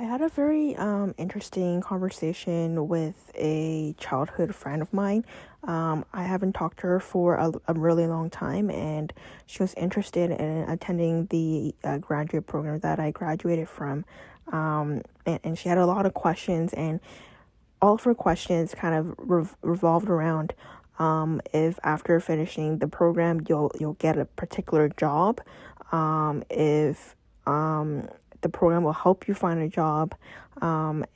I had a very interesting conversation with a childhood friend of mine. I haven't talked to her for a really long time, and she was interested in attending the graduate program that I graduated from. And she had a lot of questions, and all of her questions kind of revolved around if after finishing the program you'll get a particular job, if the program will help you find a job, and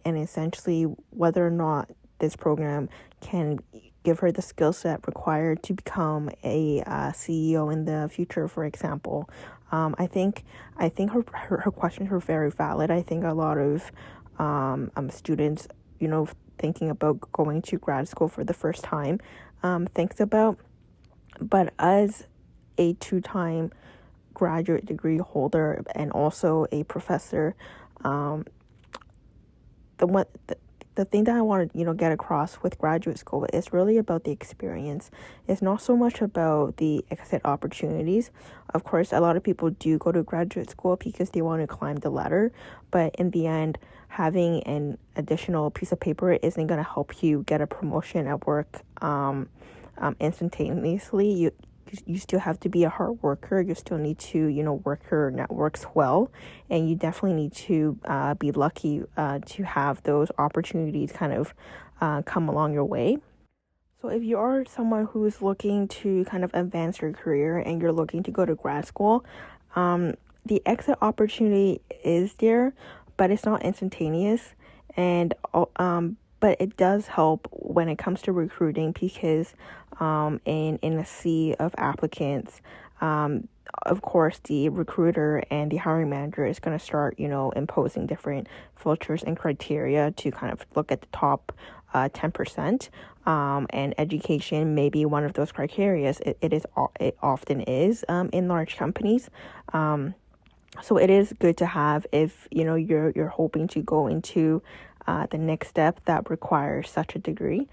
essentially whether or not this program can give her the skill set required to become a CEO in the future, for example. I think her questions were very valid. I think a lot of students, thinking about going to grad school for the first time, thinks about. But as a two-time graduate degree holder and also a professor, um, the one the thing that I want to get across with graduate school is really about the experience. It's not so much about the exit opportunities. Of course, a lot of people do go to graduate school because they want to climb the ladder, but in the end, having an additional piece of paper isn't going to help you get a promotion at work instantaneously. You still have to be a hard worker. You still need to, work your networks well. And you definitely need to be lucky to have those opportunities kind of come along your way. So if you are someone who's looking to kind of advance your career and you're looking to go to grad school, the exit opportunity is there, but it's not instantaneous. And but it does help when it comes to recruiting because in a sea of applicants, of course, the recruiter and the hiring manager is going to start, imposing different filters and criteria to kind of look at the top 10%. And education may be one of those criteria. It often is in large companies. So it is good to have if you're hoping to go into the next step that requires such a degree.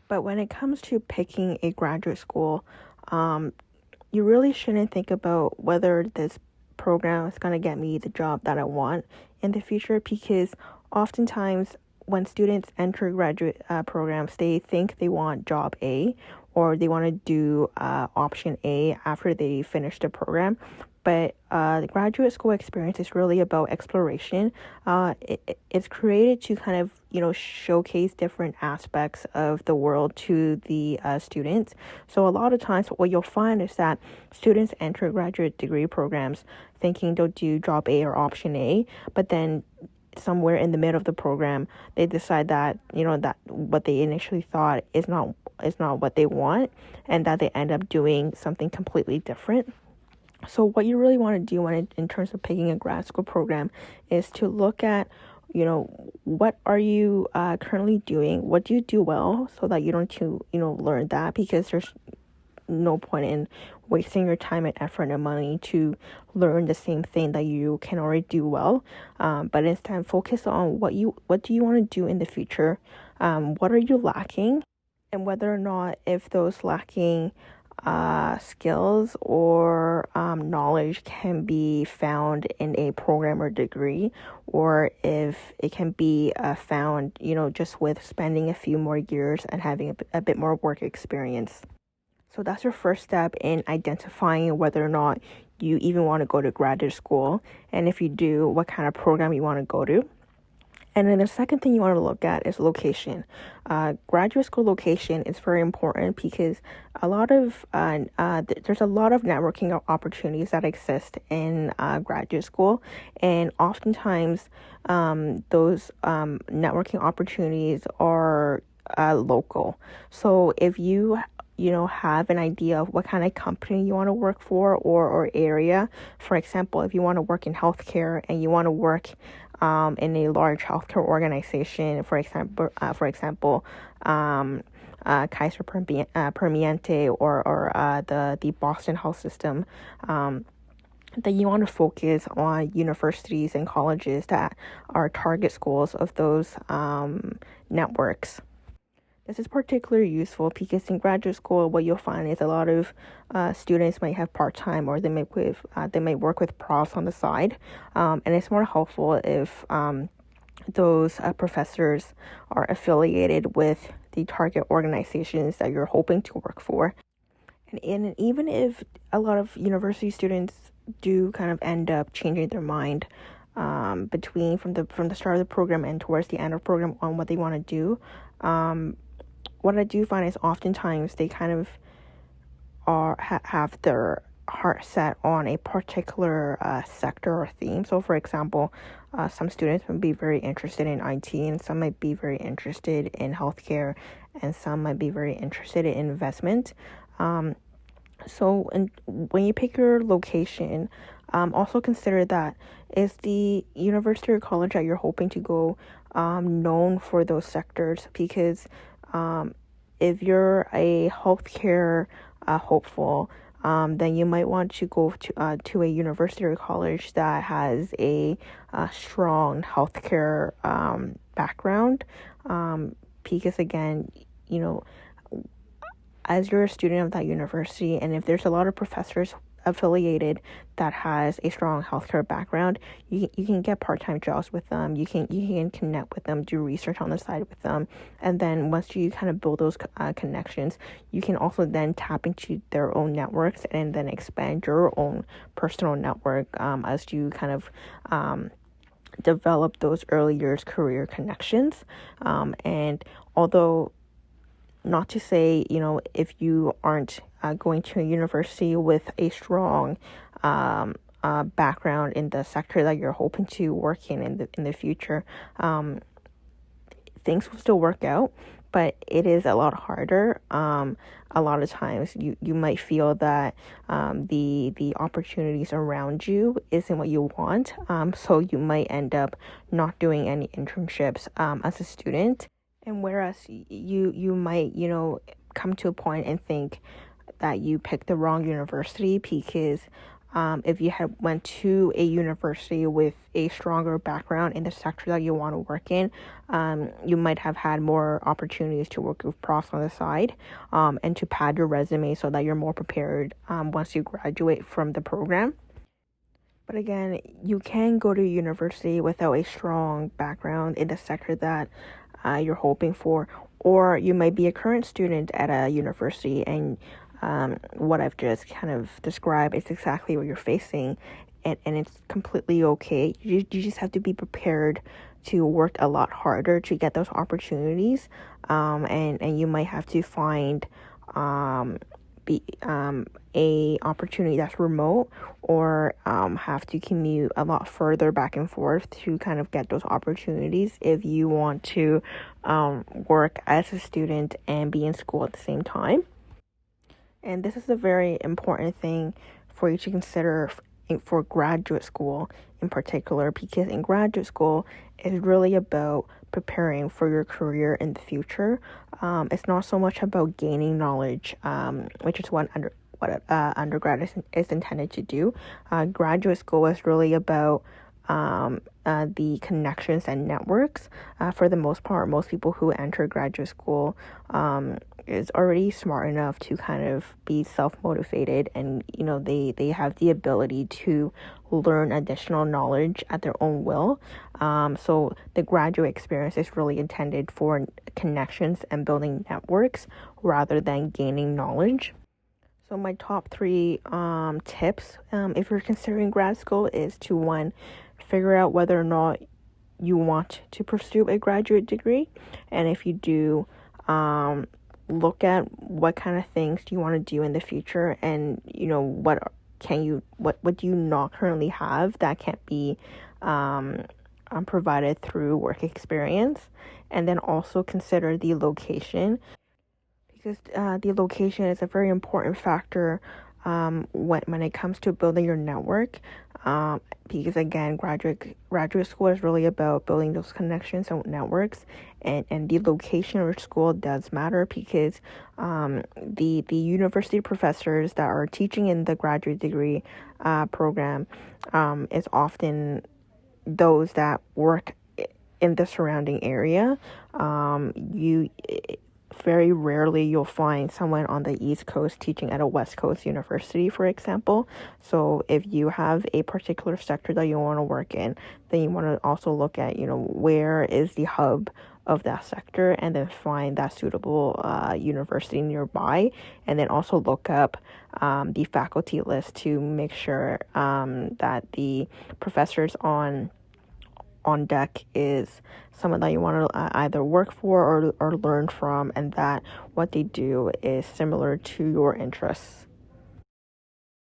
But when it comes to picking a graduate school, you really shouldn't think about whether this program is going to get me the job that I want in the future, because oftentimes when students enter graduate programs, they think they want job A or they want to do option A after they finish the program. But the graduate school experience is really about exploration. It's created to kind of, showcase different aspects of the world to the students. So a lot of times what you'll find is that students enter graduate degree programs thinking they'll do job A or option A, but then somewhere in the middle of the program, they decide that, that what they initially thought is not what they want, and that they end up doing something completely different. So what you really want to do in terms of picking a grad school program is to look at, what are you currently doing? What do you do well so that you don't learn that, because there's no point in wasting your time and effort and money to learn the same thing that you can already do well. But instead focus on what do you want to do in the future? What are you lacking? And whether or not if those lacking skills or knowledge can be found in a program or degree, or if it can be found, just with spending a few more years and having a bit more work experience. So that's your first step in identifying whether or not you even want to go to graduate school, and if you do, what kind of program you want to go to. And then the second thing you want to look at is location. Graduate school location is very important because there's a lot of networking opportunities that exist in graduate school, and oftentimes those networking opportunities are local. So if you have an idea of what kind of company you want to work for, or area. For example, if you want to work in healthcare and you want to work in a large healthcare organization, for example, Kaiser Permanente or the Boston Health System, that you want to focus on universities and colleges that are target schools of those networks. This is particularly useful because in graduate school, what you'll find is a lot of students might have part-time, or they might work with profs on the side, and it's more helpful if those professors are affiliated with the target organizations that you're hoping to work for. And even if a lot of university students do kind of end up changing their mind between from the start of the program and towards the end of the program on what they want to do, what I do find is oftentimes they kind of have their heart set on a particular sector or theme. So, for example, some students might be very interested in IT, and some might be very interested in healthcare, and some might be very interested in investment. So, when you pick your location, also consider that is the university or college that you're hoping to go known for those sectors, because if you're a healthcare hopeful, then you might want to go to a university or college that has a strong healthcare background, because again, you know, as you're a student of that university, and if there's a lot of professors affiliated that has a strong healthcare background, you can get part-time jobs with them. You can connect with them, do research on the side with them, and then once you kind of build those connections, you can also then tap into their own networks and then expand your own personal network as you kind of develop those early years career connections. And although not to say, if you aren't going to a university with a strong background in the sector that you're hoping to work in the future, things will still work out, but it is a lot harder. A lot of times you might feel that the opportunities around you isn't what you want, so you might end up not doing any internships as a student. And whereas you might, come to a point and think that you picked the wrong university, because if you had went to a university with a stronger background in the sector that you want to work in, you might have had more opportunities to work with profs on the side, and to pad your resume so that you're more prepared once you graduate from the program. But again, you can go to university without a strong background in the sector that you're hoping for, or you might be a current student at a university and what I've just kind of described is exactly what you're facing, and it's completely okay. You just have to be prepared to work a lot harder to get those opportunities, and you might have to find a opportunity that's remote, or have to commute a lot further back and forth to kind of get those opportunities if you want to work as a student and be in school at the same time. And this is a very important thing for you to consider for graduate school in particular, because in graduate school, it's really about preparing for your career in the future. It's not so much about gaining knowledge, which is what undergrad is intended to do. Graduate school is really about the connections and networks. For the most part, most people who enter graduate school is already smart enough to kind of be self-motivated, and they have the ability to learn additional knowledge at their own will. So the graduate experience is really intended for connections and building networks rather than gaining knowledge. So my top 3 tips, if you're considering grad school, is to, 1, figure out whether or not you want to pursue a graduate degree, and if you do, look at what kind of things do you want to do in the future, and what do you not currently have that can't be provided through work experience. And then also consider the location, because the location is a very important factor when it comes to building your network, because again, graduate school is really about building those connections and networks, and the location of your school does matter, because the university professors that are teaching in the graduate degree program is often those that work in the surrounding area. very rarely you'll find someone on the East Coast teaching at a West Coast university, for example. So if you have a particular sector that you want to work in, then you want to also look at, where is the hub of that sector, and then find that suitable university nearby, and then also look up the faculty list to make sure that the professors on deck is someone that you want to either work for or learn from, and that what they do is similar to your interests.